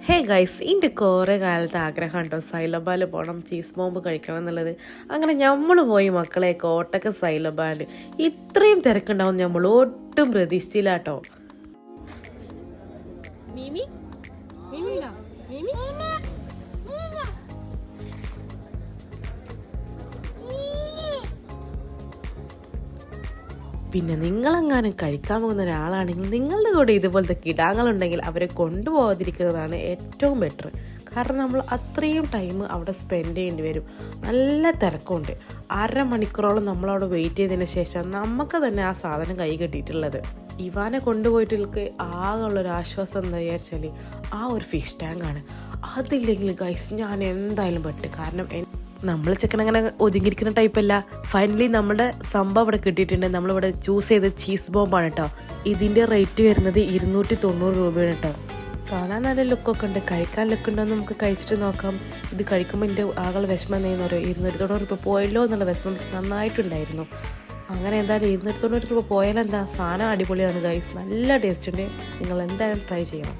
Hey guys, എൻ്റെ കുറേ കാലത്ത് ആഗ്രഹം ഉണ്ടോ സൈലബാല് പോകണം, ചീസ് ബോംബ് കഴിക്കണം എന്നുള്ളത്. അങ്ങനെ നമ്മൾ പോയി മക്കളെ കോട്ടക്ക് സൈലബാല്. ഇത്രയും തിരക്കുണ്ടാവും നമ്മൾ ഒട്ടും പ്രതീക്ഷിച്ചില്ല കേട്ടോ. പിന്നെ നിങ്ങളെങ്ങാനും കഴിക്കാൻ പോകുന്ന ഒരാളാണെങ്കിൽ നിങ്ങളുടെ കൂടെ ഇതുപോലത്തെ കിടാങ്ങളുണ്ടെങ്കിൽ അവരെ കൊണ്ടുപോകാതിരിക്കുന്നതാണ് ഏറ്റവും ബെറ്റർ. കാരണം നമ്മൾ അത്രയും ടൈം അവിടെ സ്പെൻഡ് ചെയ്യേണ്ടി വരും. നല്ല തിരക്കുണ്ട്. 1/2 മണിക്കൂറോളം നമ്മളവിടെ വെയിറ്റ് ചെയ്തതിന് ശേഷം നമുക്ക് തന്നെ ആ സാധനം കൈ കെട്ടിയിട്ടുള്ളത്. ഇവാനെ കൊണ്ടുപോയിട്ട് ആകെ ഉള്ളൊരു ആശ്വാസം എന്താ വിചാരിച്ചാൽ ആ ഒരു ഫിഷ് ടാങ്കാണ്. അതില്ലെങ്കിൽ ഗൈസ് ഞാൻ എന്തായാലും പെട്ട്. കാരണം നമ്മൾ ചെക്കൻ അങ്ങനെ ഒതുങ്ങിയിരിക്കുന്ന ടൈപ്പല്ല. ഫൈനലി നമ്മുടെ സംഭവം ഇവിടെ കിട്ടിയിട്ടുണ്ട്. നമ്മളിവിടെ ചൂസ് ചെയ്ത ചീസ് ബോംബാണ് കേട്ടോ. ഇതിൻ്റെ റേറ്റ് വരുന്നത് 290 രൂപയാണ് കേട്ടോ. കാണാൻ നല്ല ലുക്കൊക്കെ ഉണ്ട്, കഴിക്കാൻ ലുക്കുണ്ടോ എന്ന് നമുക്ക് കഴിച്ചിട്ട് നോക്കാം. ഇത് കഴിക്കുമ്പോൾ എൻ്റെ ആകളെ വിഷമം ചെയ്യുന്ന ഒരു 290 രൂപ പോയല്ലോ എന്നുള്ള വിഷമം നന്നായിട്ടുണ്ടായിരുന്നു. അങ്ങനെ എന്തായാലും 290 രൂപ പോയാലെന്താ, സാധനം അടിപൊളിയാണ് ഗൈസ്, നല്ല ടേസ്റ്റ് ഉണ്ട്. നിങ്ങൾ എന്തായാലും ട്രൈ ചെയ്യണം.